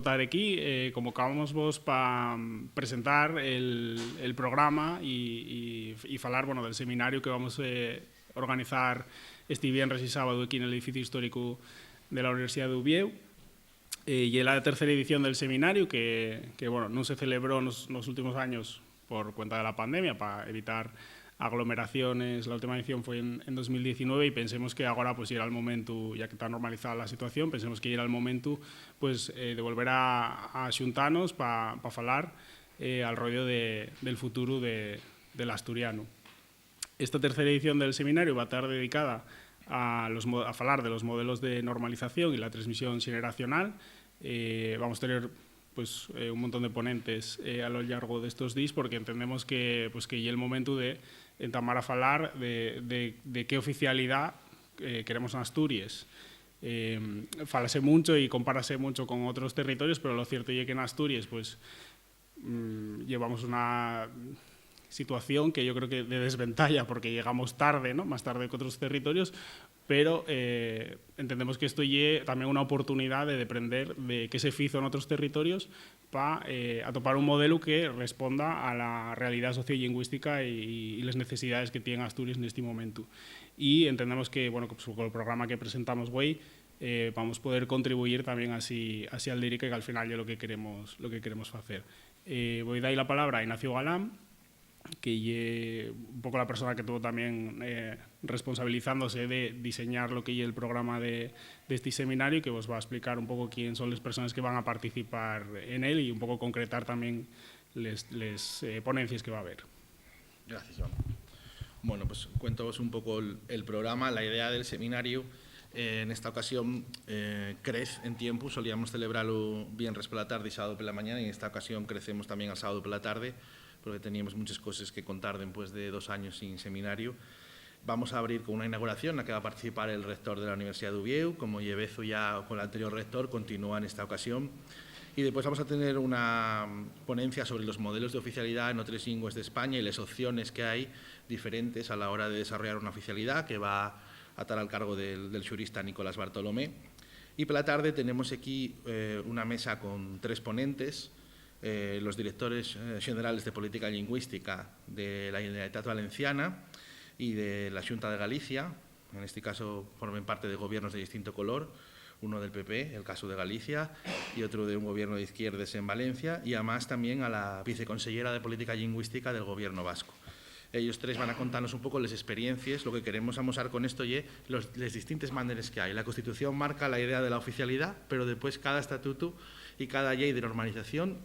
estar aquí. Convocábamos vos para presentar el programa y falar, bueno, del seminario que vamos a organizar este viernes y sábado aquí en el edificio histórico de la Universidad de Uvieu. Y es la tercera edición del seminario que bueno, no se celebró en los últimos años por cuenta de la pandemia para evitar aglomeraciones. La última edición fue en 2019 y pensemos que ahora pues era el momento, ya que está normalizada la situación, pensemos que era el momento pues de volver a xuntarnos para falar al rollo del futuro del asturiano. Esta tercera edición del seminario va a estar dedicada a falar de los modelos de normalización y la transmisión generacional. Vamos a tener pues, un montón de ponentes a lo largo de estos días porque entendemos que ya es el momento de entamar a falar de qué oficialidad queremos en Asturias. Falase mucho y compárase mucho con otros territorios, pero lo cierto es que en Asturias pues, llevamos una situación que yo creo que de desventaja porque llegamos tarde, ¿no? Más tarde que otros territorios, pero entendemos que esto es también una oportunidad de aprender de qué se hizo en otros territorios para atopar un modelo que responda a la realidad sociolingüística y las necesidades que tiene Asturias en este momento. Y entendemos que, bueno, pues con el programa que presentamos hoy vamos a poder contribuir también así al DIRIC, que al final es lo que queremos hacer. Voy a dar la palabra a Ignacio Galán, que es un poco la persona que tuvo también responsabilizándose de diseñar lo que es el programa de este seminario y que os va a explicar un poco quién son las personas que van a participar en él y un poco concretar también les ponencias que va a haber. Gracias, Joan. Bueno, pues cuéntaos un poco el programa, la idea del seminario. En esta ocasión crece en tiempo, solíamos celebrarlo viernes por la tarde y sábado por la mañana, y en esta ocasión crecemos también al sábado por la tarde, porque teníamos muchas cosas que contar después de 2 años sin seminario. Vamos a abrir con una inauguración en la que va a participar el rector de la Universidad de Uvieu, como Llevezo ya con el anterior rector, continúa en esta ocasión. Y después vamos a tener una ponencia sobre los modelos de oficialidad en otras lenguas de España y las opciones que hay diferentes a la hora de desarrollar una oficialidad, que va a estar al cargo del jurista Nicolás Bartolomé. Y por la tarde tenemos aquí una mesa con 3 ponentes, los directores generales de Política Lingüística de la Generalitat Valenciana y de la Xunta de Galicia. En este caso forman parte de gobiernos de distinto color, uno del PP, el caso de Galicia, y otro de un gobierno de izquierdas en Valencia, y además también a la viceconsellera de Política Lingüística del gobierno vasco. Ellos 3 van a contarnos un poco las experiencias. Lo que queremos amosar con esto es las distintas maneras que hay. La Constitución marca la idea de la oficialidad, pero después cada estatuto y cada ley de normalización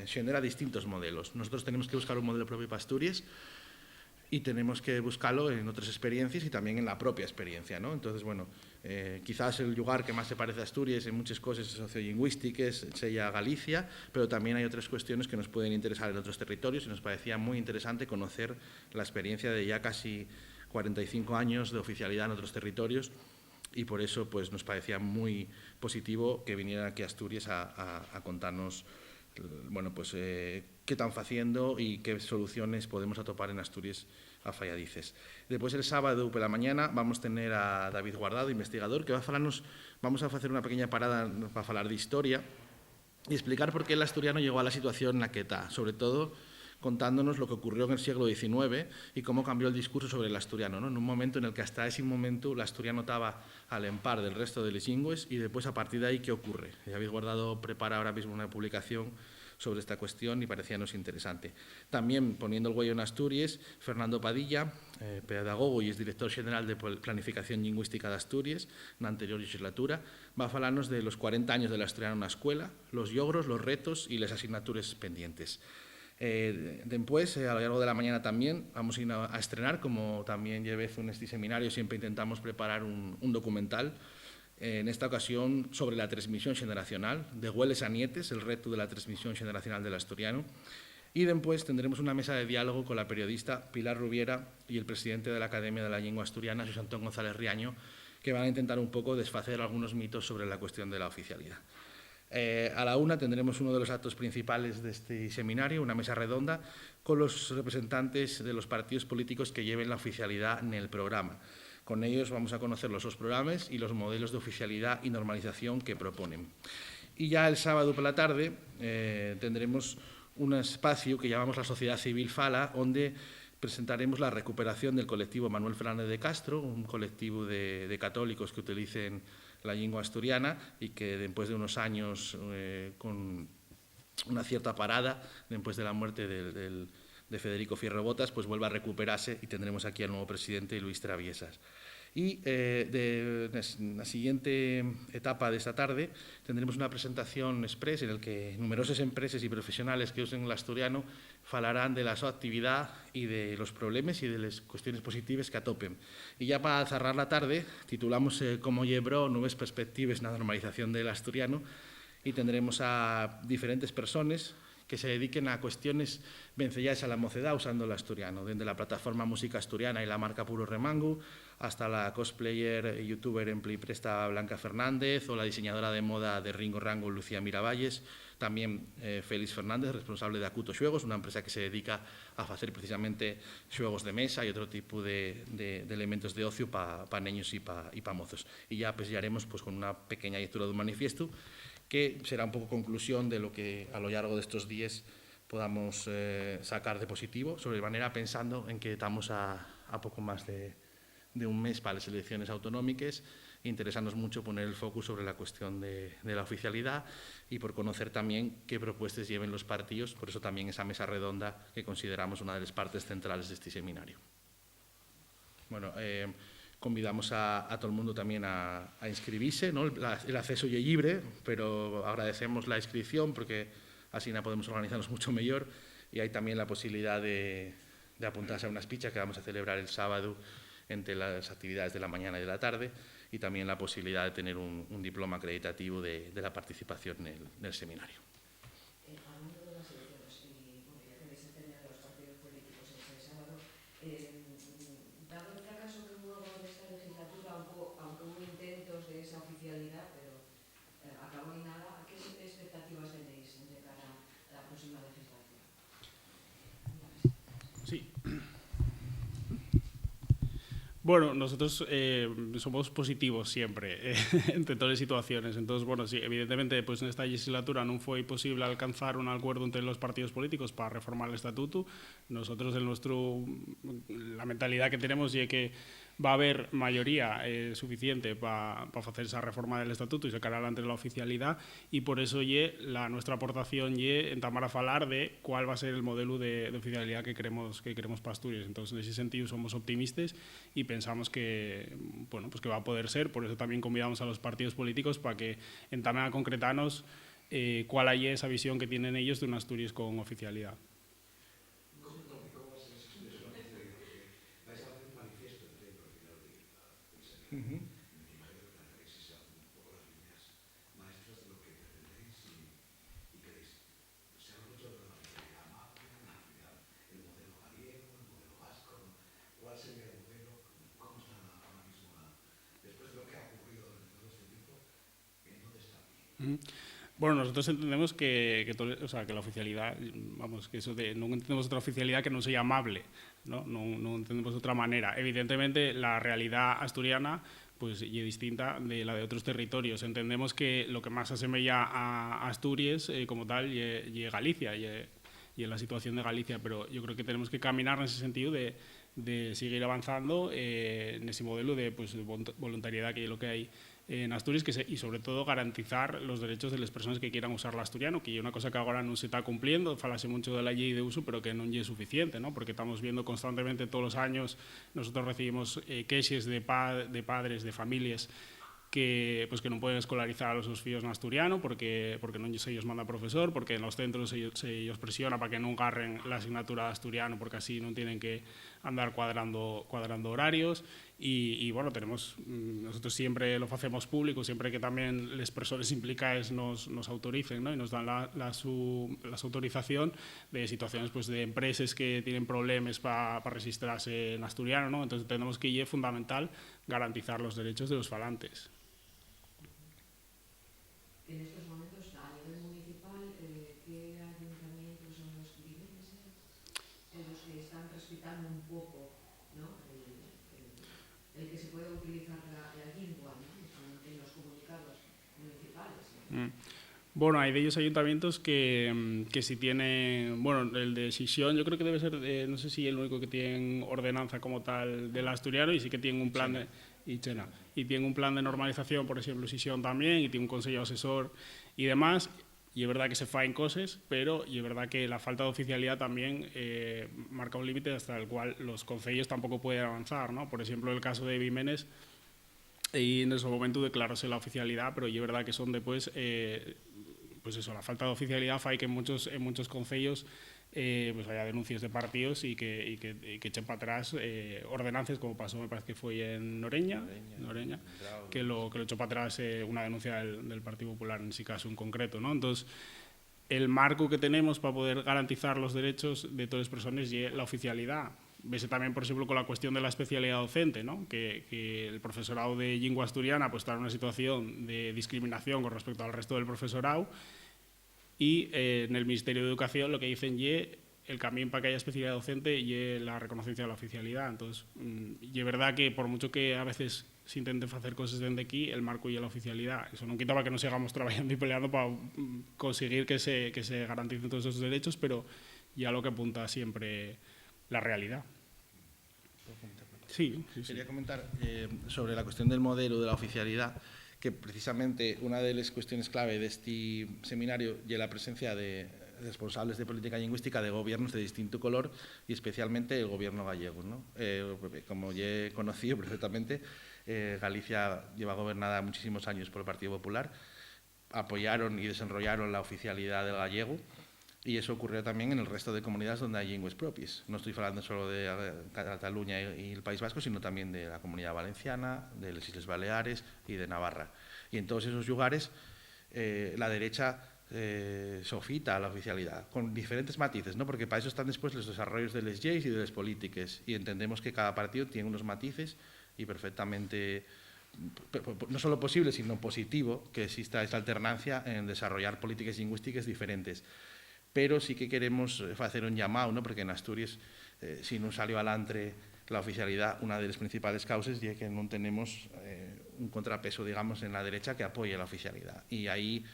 genera distintos modelos. Nosotros tenemos que buscar un modelo propio para Asturias y tenemos que buscarlo en otras experiencias y también en la propia experiencia, ¿no? Entonces, bueno, quizás el lugar que más se parece a Asturias en muchas cosas sociolingüísticas sea Galicia, pero también hay otras cuestiones que nos pueden interesar en otros territorios y nos parecía muy interesante conocer la experiencia de ya casi 45 años de oficialidad en otros territorios, y por eso pues, nos parecía muy positivo que vinieran aquí a Asturias a contarnos bueno, pues, qué están haciendo y qué soluciones podemos atopar en Asturias a falladices. Después, el sábado por la mañana, vamos a tener a David Guardado, investigador, que vamos a hacer una pequeña parada para hablar de historia y explicar por qué el asturiano llegó a la situación en la que está, sobre todo contándonos lo que ocurrió en el siglo XIX y cómo cambió el discurso sobre el asturiano, ¿no? En un momento en el que hasta ese momento el asturiano estaba al empar del resto de las lingües, y después a partir de ahí, ¿qué ocurre? David Guardado prepara ahora mismo una publicación sobre esta cuestión y parecíanos interesante. También, poniendo el huello en Asturias, Fernando Padilla, pedagogo y es director general de Planificación Lingüística de Asturias, en la anterior legislatura, va a hablarnos de los 40 años del asturiano en la escuela, los logros, los retos y las asignaturas pendientes. Después, a lo largo de la mañana también, vamos a ir a estrenar, como también llevé en este seminario, siempre intentamos preparar un documental, en esta ocasión sobre la transmisión generacional, de Güeles a Nietes, el reto de la transmisión generacional del asturiano. Y después tendremos una mesa de diálogo con la periodista Pilar Rubiera y el presidente de la Academia de la Lengua Asturiana, José Antón González Riaño, que van a intentar un poco desfacer algunos mitos sobre la cuestión de la oficialidad. A la 1 tendremos uno de los actos principales de este seminario, una mesa redonda con los representantes de los partidos políticos que lleven la oficialidad en el programa. Con ellos vamos a conocer los 2 programas y los modelos de oficialidad y normalización que proponen. Y ya el sábado por la tarde tendremos un espacio que llamamos la Sociedad Civil Fala, donde presentaremos la recuperación del colectivo Manuel Fernández de Castro, un colectivo de católicos que utilicen la lengua asturiana y que después de unos años con una cierta parada, después de la muerte de Federico Fierro Botas, pues vuelva a recuperarse y tendremos aquí al nuevo presidente, Luis Traviesas. Y en la siguiente etapa de esta tarde tendremos una presentación express en la que numerosas empresas y profesionales que usen el asturiano falarán de la su actividad y de los problemas y de las cuestiones positivas que atopen. Y ya para cerrar la tarde titulamos Como llebró nuevas perspectivas en la normalización del asturiano y tendremos a diferentes personas que se dediquen a cuestiones vencelladas a la mocedad usando el asturiano, desde la plataforma Música Asturiana y la marca Puro Remango, hasta la cosplayer y youtuber en Presta Blanca Fernández o la diseñadora de moda de Ringo Rango Lucía Miravalles, también Félix Fernández, responsable de Acuto Xuegos, una empresa que se dedica a hacer precisamente xuegos de mesa y otro tipo de elementos de ocio para niños y para mozos. Y ya pues haremos pues, con una pequeña lectura de un manifiesto que será un poco conclusión de lo que a lo largo de estos días podamos sacar de positivo, sobre manera pensando en que estamos a poco más de un mes para las elecciones autonómicas, interesarnos mucho poner el foco sobre la cuestión de la oficialidad y por conocer también qué propuestas lleven los partidos, por eso también esa mesa redonda que consideramos una de las partes centrales de este seminario. Bueno, convidamos a todo el mundo también a inscribirse, ¿no? El acceso ya es libre, pero agradecemos la inscripción porque así no podemos organizarnos mucho mejor y hay también la posibilidad de apuntarse a una espicha que vamos a celebrar el sábado entre las actividades de la mañana y de la tarde y también la posibilidad de tener un diploma acreditativo de la participación en el seminario. Hablando de las elecciones y porque ya tenéis el tema de los partidos políticos este sábado, dado el fracaso que hubo en esta legislatura, aunque hubo intentos de esa oficialidad, pero acabó en nada, ¿qué expectativas tenéis de cara a la próxima legislatura? Sí. Bueno, nosotros somos positivos siempre entre todas las situaciones. Entonces, bueno, sí, evidentemente, pues en esta legislatura no fue posible alcanzar un acuerdo entre los partidos políticos para reformar el estatuto. Nosotros, la mentalidad que tenemos es que va a haber mayoría suficiente para hacer esa reforma del estatuto y sacar adelante la oficialidad y por eso nuestra aportación entamar a falar de cuál va a ser el modelo de oficialidad que queremos para Asturias. Entonces, en ese sentido, somos optimistas y pensamos que, bueno, pues que va a poder ser. Por eso también convidamos a los partidos políticos para que entamen a concretarnos cuál hay esa visión que tienen ellos de un Asturias con oficialidad. Uh-huh. Bueno, nosotros entendemos que la oficialidad, vamos, que eso no entendemos otra oficialidad que no sea amable, ¿no? No entendemos de otra manera. Evidentemente, la realidad asturiana pues y distinta de la de otros territorios. Entendemos que lo que más asemeja a Asturias como tal y Galicia y en la situación de Galicia, pero yo creo que tenemos que caminar en ese sentido de seguir avanzando en ese modelo de pues, voluntariedad que es lo que hay en Asturias y sobre todo garantizar los derechos de las personas que quieran usar el asturiano, que es una cosa que ahora no se está cumpliendo, falase mucho de la ley de uso, pero que no es suficiente, ¿no? Porque estamos viendo constantemente todos los años, nosotros recibimos queixes de padres, de familias, que no pueden escolarizar a sus hijos en asturiano porque no se ellos manda profesor, porque en los centros se ellos presiona para que no agarren la asignatura de asturiano porque así no tienen que andar cuadrando horarios y bueno, nosotros siempre lo hacemos público, siempre que también las personas implicadas nos autoricen, ¿no? Y nos dan la autorización de situaciones pues, de empresas que tienen problemas para registrarse en asturiano, ¿no? Entonces tenemos que es fundamental garantizar los derechos de los falantes. En estos momentos, a nivel municipal, ¿qué ayuntamientos son los que en los que están respetando un poco, ¿no? el que se pueda utilizar la lengua, ¿no? En los comunicados municipales, ¿no? Bueno, hay de ellos ayuntamientos que si tienen, bueno, el de Xixón yo creo que debe ser, no sé si el único que tiene ordenanza como tal del asturiano, y sí que tiene un plan de, y tiene un plan de normalización, por ejemplo, Xixón también, y tiene un consejo asesor y demás. Y es verdad que se faen cosas, pero y es verdad que la falta de oficialidad también marca un límite hasta el cual los concellos tampoco pueden avanzar, ¿no? Por ejemplo, el caso de Vimenes, y en ese momento declararse la oficialidad, pero y es verdad que son después, pues eso, la falta de oficialidad fai que en muchos concellos pues haya denuncias de partidos y que echen para atrás ordenanzas, como pasó, me parece que fue en Noreña, que lo echó para atrás una denuncia del Partido Popular, en ese caso en concreto, ¿no? Entonces, el marco que tenemos para poder garantizar los derechos de todas las personas y la oficialidad. Vese también, por ejemplo, con la cuestión de la especialidad docente, ¿no? que el profesorado de lengua asturiana pues, está en una situación de discriminación con respecto al resto del profesorado, y en el Ministerio de Educación lo que dicen es el camino para que haya especialidad docente y la reconocimiento de la oficialidad. Entonces, y es verdad que por mucho que a veces se intenten hacer cosas desde aquí, el marco y la oficialidad, eso no quita para que no sigamos trabajando y peleando para conseguir que se garanticen todos esos derechos, pero ya lo que apunta siempre la realidad. Sí. Quería comentar sobre la cuestión del modelo de la oficialidad, que precisamente una de las cuestiones clave de este seminario es la presencia de responsables de política lingüística de gobiernos de distinto color, y especialmente el gobierno gallego, ¿no? Como ya he conocido perfectamente, Galicia lleva gobernada muchísimos años por el Partido Popular, apoyaron y desarrollaron la oficialidad del gallego, y eso ocurrió también en el resto de comunidades donde hay lenguas propias. No estoy hablando solo de Cataluña y el País Vasco, sino también de la Comunidad Valenciana, de las Islas Baleares y de Navarra. Y en todos esos lugares la derecha sofita a la oficialidad, con diferentes matices, ¿no? Porque para eso están después los desarrollos de las leyes y de las políticas, y entendemos que cada partido tiene unos matices y perfectamente, no solo posible, sino positivo, que exista esta alternancia en desarrollar políticas lingüísticas diferentes. Pero sí que queremos hacer un llamado, ¿no? Porque en Asturias, si no salió adelante la oficialidad, una de las principales causas es que no tenemos un contrapeso, digamos, en la derecha que apoye la oficialidad. Y ahí,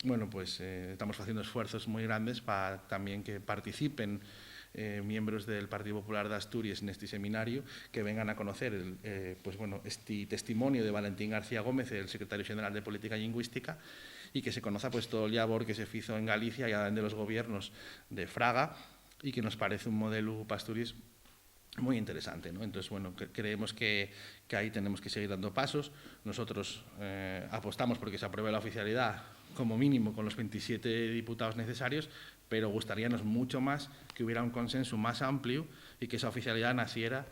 bueno, pues estamos haciendo esfuerzos muy grandes para también que participen miembros del Partido Popular de Asturias en este seminario, que vengan a conocer pues bueno, este testimonio de Valentín García Gómez, el secretario general de Política Lingüística, y que se conozca pues todo el labor que se hizo en Galicia y además de los gobiernos de Fraga, y que nos parece un modelo para Asturias muy interesante, ¿no? Entonces, bueno, creemos que ahí tenemos que seguir dando pasos. Nosotros apostamos porque se apruebe la oficialidad como mínimo con los 27 diputados necesarios, pero gustaríamos mucho más que hubiera un consenso más amplio y que esa oficialidad naciera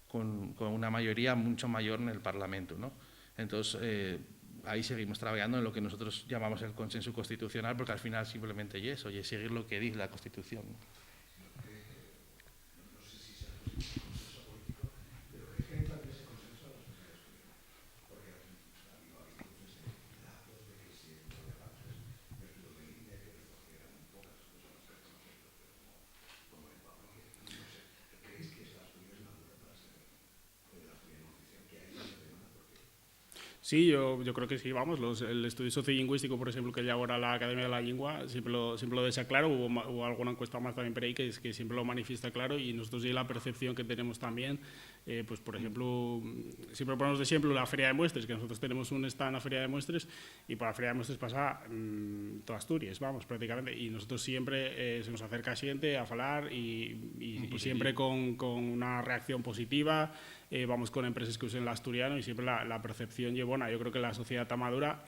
con una mayoría mucho mayor en el Parlamento, ¿no? Entonces, ahí seguimos trabajando en lo que nosotros llamamos el consenso constitucional, porque al final simplemente es eso, y es seguir lo que dice la Constitución, ¿no? Sí, yo creo que sí, vamos, el estudio sociolingüístico, por ejemplo, que ya ahora la Academia de la Lengua, siempre lo deja claro, hubo alguna encuesta más también por ahí que siempre lo manifiesta claro, y nosotros y la percepción que tenemos también, pues por ejemplo, siempre ponemos de ejemplo la Feria de Muestres, que nosotros tenemos un stand en la Feria de Muestres, y por la Feria de Muestres pasa toda Asturias, vamos, prácticamente, y nosotros siempre se nos acerca gente a hablar y siempre con una reacción positiva. Vamos con empresas que usen el asturiano y siempre la percepción es buena. Yo creo que la sociedad está madura.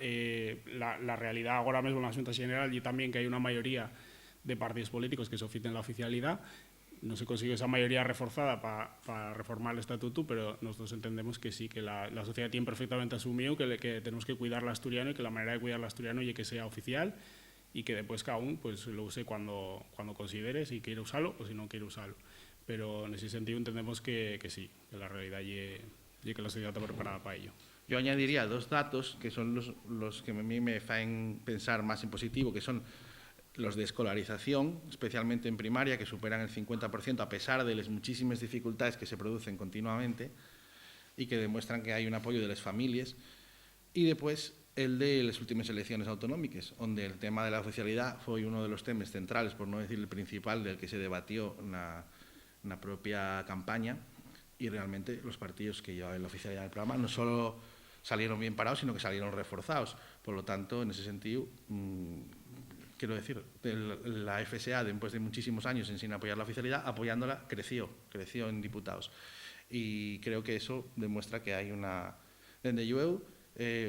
La realidad ahora mismo en la Junta General y también que hay una mayoría de partidos políticos que sofiten la oficialidad. No se consigue esa mayoría reforzada para reformar el estatuto, pero nosotros entendemos que sí, que la sociedad tiene perfectamente asumido que tenemos que cuidar el asturiano y que la manera de cuidar el asturiano es que sea oficial y que después cada uno pues, lo use cuando considere si quiere usarlo o si no quiere usarlo. Pero en ese sentido entendemos que sí, que la realidad y que la sociedad está preparada para ello. Yo añadiría dos datos que son los que a mí me hacen pensar más en positivo, que son los de escolarización, especialmente en primaria, que superan el 50% a pesar de las muchísimas dificultades que se producen continuamente y que demuestran que hay un apoyo de las familias. Y después el de las últimas elecciones autonómicas, donde el tema de la oficialidad fue uno de los temas centrales, por no decir el principal, del que se debatió en la propia campaña, y realmente los partidos que llevaban la oficialidad del programa no solo salieron bien parados, sino que salieron reforzados. Por lo tanto, en ese sentido, quiero decir, la FSA, después de muchísimos años sin apoyar la oficialidad, apoyándola, creció en diputados. Y creo que eso demuestra que hay desde yo,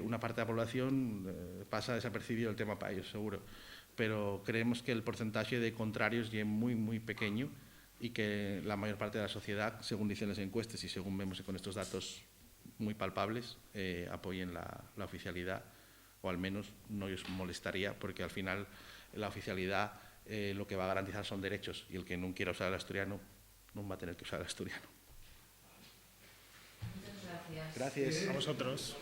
una parte de la población pasa desapercibido el tema para ellos, seguro. Pero creemos que el porcentaje de contrarios es muy, muy pequeño y que la mayor parte de la sociedad, según dicen las encuestas y según vemos con estos datos muy palpables, apoyen la oficialidad, o al menos no os molestaría, porque al final la oficialidad lo que va a garantizar son derechos, y el que no quiera usar el asturiano no va a tener que usar el asturiano. Muchas gracias. Gracias. A vosotros.